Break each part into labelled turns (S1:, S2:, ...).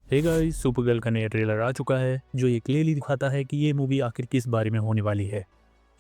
S1: Hey guys, Supergirl का नया trailer आ चुका है जो ये क्लियरली दिखाता है कि ये मूवी आखिर किस बारे में होने वाली है।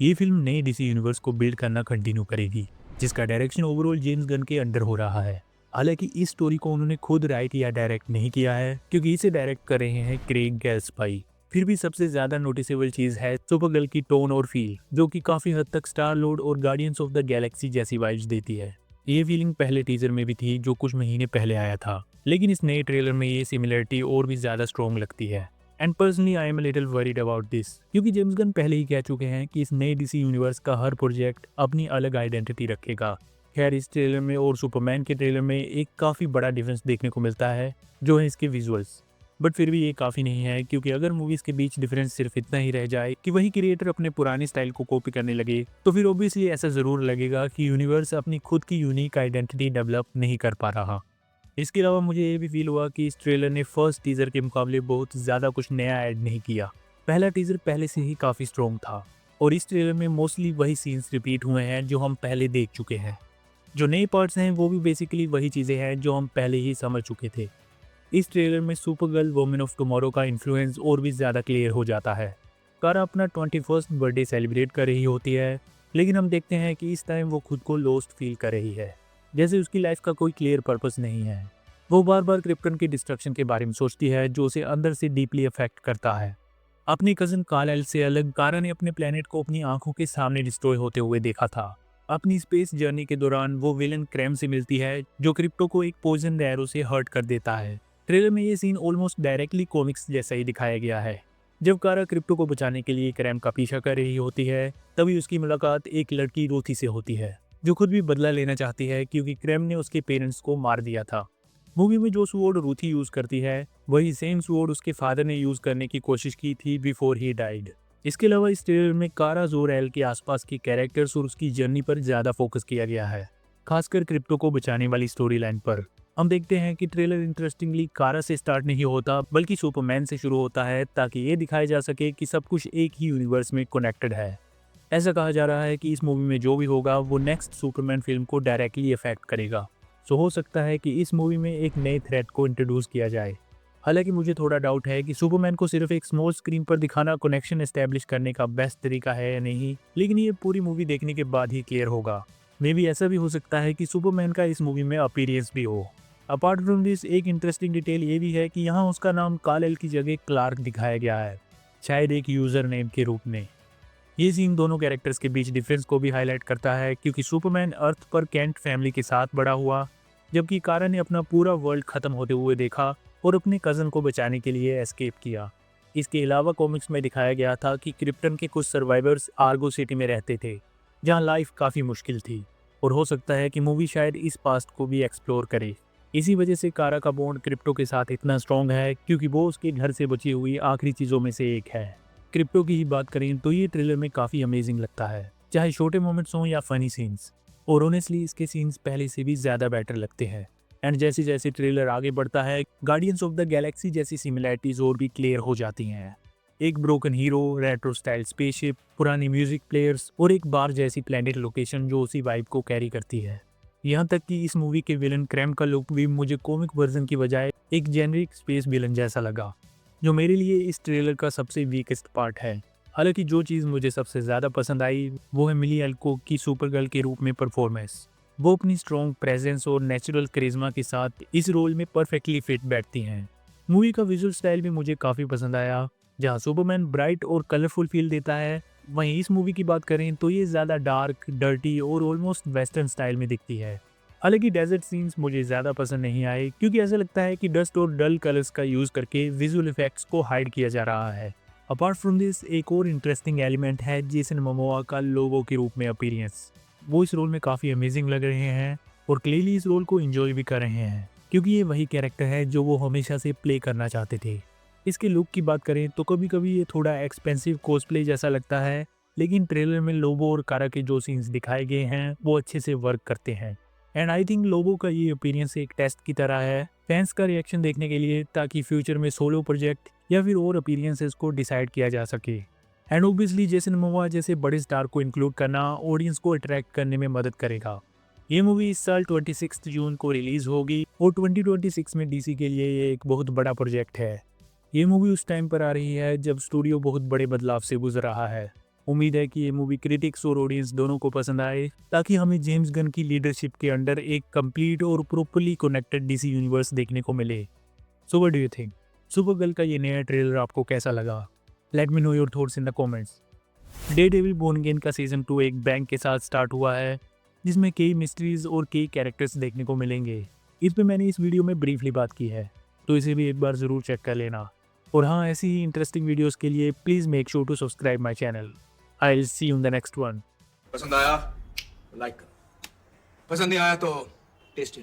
S1: ये फिल्म नए डीसी यूनिवर्स को बिल्ड करना कंटिन्यू करेगी, जिसका डायरेक्शन ओवरऑल जेम्स गन के अंडर हो रहा है। हालांकि इस स्टोरी को उन्होंने खुद राइट या डायरेक्ट नहीं किया है, क्योंकि इसे डायरेक्ट कर रहे हैं क्रेग गैल्सपाई। फिर भी सबसे ज्यादा नोटिसेबल चीज है सुपरगर्ल की टोन और फील, जो कि काफी हद तक स्टार लॉर्ड और गार्डियंस ऑफ द गैलेक्सी जैसी वाइब्स देती है। ये फीलिंग पहले टीजर में भी थी जो कुछ महीने पहले आया था, लेकिन इस नए ट्रेलर में ये सिमिलरिटी और भी ज़्यादा स्ट्रॉन्ग लगती है। And personally I am little worried about this, क्योंकि जेम्स गन पहले ही कह चुके हैं कि इस नए डीसी यूनिवर्स का हर प्रोजेक्ट अपनी अलग आइडेंटिटी रखेगा। खैर, इस ट्रेलर में और सुपरमैन के ट्रेलर में एक काफ़ी बड़ा डिफरेंस देखने को मिलता है, जो है इसके विजुअल्स। बट फिर भी ये काफ़ी नहीं है, क्योंकि अगर मूवीज़ के बीच डिफरेंस सिर्फ इतना ही रह जाए कि वही क्रिएटर अपने पुराने स्टाइल को कॉपी करने लगे, तो फिर ऑब्वियसली ऐसा ज़रूर लगेगा कि यूनिवर्स अपनी खुद की यूनिक आइडेंटिटी डेवलप नहीं कर पा रहा। इसके अलावा मुझे ये भी फील हुआ कि इस ट्रेलर ने फर्स्ट टीजर के मुकाबले बहुत ज़्यादा कुछ नया ऐड नहीं किया। पहला टीजर पहले से ही काफ़ी स्ट्रॉन्ग था, और इस ट्रेलर में मोस्टली वही सीन्स रिपीट हुए हैं जो हम पहले देख चुके हैं। जो नए पार्ट्स हैं वो भी बेसिकली वही चीज़ें हैं जो हम पहले ही समझ चुके थे। इस ट्रेलर में सुपरगर्ल वुमेन ऑफ टुमारो का इन्फ्लुएंस और भी ज़्यादा क्लियर हो जाता है। कारा अपना 21st बर्थडे सेलिब्रेट कर रही होती है, लेकिन हम देखते हैं कि इस टाइम वो खुद को लॉस्ट फील कर रही है, जैसे उसकी लाइफ का कोई क्लियर पर्पस नहीं है। वो बार बार क्रिप्टन के डिस्ट्रक्शन के बारे में सोचती है, जो उसे अंदर से डीपली अफेक्ट करता है। अपनी कज़न काल से अलग कारा ने अपने प्लेनेट को अपनी आंखों के सामने डिस्ट्रॉय होते हुए देखा था। अपनी स्पेस जर्नी के दौरान वो विलन क्रैम से मिलती है, जो क्रिप्टो को एक पॉइजन एरो से हर्ट कर देता है। ट्रेलर में ये सीन ऑलमोस्ट डायरेक्टली कॉमिक्स जैसा ही दिखाया गया है। जब कारा क्रिप्टो को बचाने के लिए क्रैम का पीछा कर रही होती है, तभी उसकी मुलाकात एक लड़की रोथी से होती है, जो खुद भी बदला लेना चाहती है क्योंकि क्रैम ने उसके पेरेंट्स को मार दिया था। मूवी में जो स्वॉर्ड रूथी यूज करती है, वही सेम स्वॉर्ड उसके फादर ने यूज करने की कोशिश की थी बिफोर ही डाइड। इसके अलावा इस ट्रेलर में कारा जोर-एल के आसपास के कैरेक्टर्स और उसकी जर्नी पर ज्यादा फोकस किया गया है, खासकर क्रिप्टो को बचाने वाली स्टोरी लाइन पर। हम देखते हैं कि ट्रेलर इंटरेस्टिंगली कारा से स्टार्ट नहीं होता, बल्कि सुपरमैन से शुरू होता है, ताकि ये दिखाया जा सके कि सब कुछ एक ही यूनिवर्स में कनेक्टेड है। ऐसा कहा जा रहा है कि इस मूवी में जो भी होगा वो नेक्स्ट सुपरमैन फिल्म को डायरेक्टली अफेक्ट करेगा। सो हो सकता है कि इस मूवी में एक नए थ्रेट को इंट्रोड्यूस किया जाए। हालांकि मुझे थोड़ा डाउट है कि सुपरमैन को सिर्फ एक स्मॉल स्क्रीन पर दिखाना कनेक्शन एस्टेब्लिश करने का बेस्ट तरीका है या नहीं, लेकिन ये पूरी मूवी देखने के बाद ही क्लियर होगा। मे भी ऐसा भी हो सकता है कि सुपरमैन का इस मूवी में अपीयरेंस भी हो। अपार्ट फ्रॉम दिस, एक इंटरेस्टिंग डिटेल ये भी है कि यहाँ उसका नाम काल-एल की जगह क्लार्क दिखाया गया है, शायद एक यूजर नेम के रूप में। ये सीन दोनों कैरेक्टर्स के बीच डिफरेंस को भी हाईलाइट करता है, क्योंकि सुपरमैन अर्थ पर कैंट फैमिली के साथ बड़ा हुआ, जबकि कारा ने अपना पूरा वर्ल्ड खत्म होते हुए देखा और अपने कज़न को बचाने के लिए एस्केप किया। इसके अलावा कॉमिक्स में दिखाया गया था कि क्रिप्टन के कुछ सर्वाइवर्स आर्गो सिटी में रहते थे, जहां लाइफ काफ़ी मुश्किल थी, और हो सकता है कि मूवी शायद इस पास्ट को भी एक्सप्लोर करे। इसी वजह से कारा का बॉन्ड क्रिप्टो के साथ इतना स्ट्रॉन्ग है, क्योंकि वो उसके घर से बची हुई आखिरी चीज़ों में से एक है। क्रिप्टो की ही बात करें तो ये ट्रेलर में काफ़ी अमेजिंग लगता है, चाहे छोटे मोमेंट्स हों या फनी सीन्स, और ऑनेस्टली इसके सीन्स पहले से भी ज़्यादा बेटर लगते हैं। एंड जैसे जैसे ट्रेलर आगे बढ़ता है, गार्डियंस ऑफ द गैलेक्सी जैसी सिमिलैरिटीज और भी क्लियर हो जाती हैं। एक broken hero, retro style spaceship, पुरानी म्यूजिक प्लेयर्स और एक बार जैसी प्लैनेट लोकेशन जो उसी वाइब को कैरी करती है। यहाँ तक कि इस मूवी के विलन क्रैम का लुक भी मुझे कॉमिक वर्जन की बजाय एक जेनरिक स्पेस विलन जैसा लगा, जो मेरे लिए इस ट्रेलर का सबसे वीकेस्ट पार्ट है। हालांकि जो चीज़ मुझे सबसे ज़्यादा पसंद आई वो है मिली एल्कोक की सुपरगर्ल के रूप में परफॉर्मेंस। वो अपनी स्ट्रॉन्ग प्रेजेंस और नेचुरल करिश्मा के साथ इस रोल में परफेक्टली फिट बैठती हैं। मूवी का विजुअल स्टाइल भी मुझे काफ़ी पसंद आया, जहाँ सुपरमैन ब्राइट और कलरफुल फील देता है, वहीं इस मूवी की बात करें तो ये ज़्यादा डार्क, डर्टी और ऑलमोस्ट वेस्टर्न स्टाइल में दिखती है। हालांकि डेजर्ट सीन्स मुझे ज़्यादा पसंद नहीं आए, क्योंकि ऐसा लगता है कि डस्ट और डल कलर्स का यूज़ करके विजुअल इफेक्ट्स को हाइड किया जा रहा है। अपार्ट फ्रॉम दिस, एक और इंटरेस्टिंग एलिमेंट है जेसन मोमोआ का लोगो के रूप में अपीयरेंस। वो इस रोल में काफ़ी अमेजिंग लग रहे हैं और क्लियरली इस रोल को एंजॉय भी कर रहे हैं, क्योंकि ये वही कैरेक्टर है जो वो हमेशा से प्ले करना चाहते थे। इसके लुक की बात करें तो कभी कभी ये थोड़ा एक्सपेंसिव कॉस्प्ले जैसा लगता है, लेकिन ट्रेलर में लोबो और कारा के जो सीन्स दिखाए गए हैं वो अच्छे से वर्क करते हैं। एंड आई थिंक लोबो का ये अपीयरेंस एक टेस्ट की तरह है फैंस का रिएक्शन देखने के लिए, ताकि फ्यूचर में सोलो प्रोजेक्ट या फिर और अपीयरेंसेस को डिसाइड किया जा सके। एंड ओबियसली जेसन मोमोआ जैसे बड़े स्टार को इंक्लूड करना ऑडियंस को अट्रैक्ट करने में मदद करेगा। ये मूवी इस साल 26 जून को रिलीज होगी और 2026 में डीसी के लिए ये एक बहुत बड़ा प्रोजेक्ट है। ये मूवी उस टाइम पर आ रही है जब स्टूडियो बहुत बड़े बदलाव से गुजर रहा है। उम्मीद है कि ये मूवी क्रिटिक्स और ऑडियंस दोनों को पसंद आए, ताकि हमें जेम्स गन की लीडरशिप के अंडर एक कंप्लीट और प्रॉपर्ली कनेक्टेड डीसी यूनिवर्स देखने को मिले। So what do you think? Supergirl का ये नया ट्रेलर आपको कैसा लगा? Let me know your thoughts in the comments. Daredevil born again का सीजन 2 एक बैंक के साथ स्टार्ट हुआ है, जिसमें कई मिस्ट्रीज और कई कैरेक्टर्स देखने को मिलेंगे। इस पे मैंने इस वीडियो में ब्रीफली बात की है, तो इसे भी एक बार ज़रूर चेक कर लेना। और हाँ, ऐसी ही इंटरेस्टिंग वीडियोस के लिए please make sure to subscribe my channel. I will see you in the next one.
S2: पसंद आया लाइक करो, पसंद नहीं आया तो टेस्ट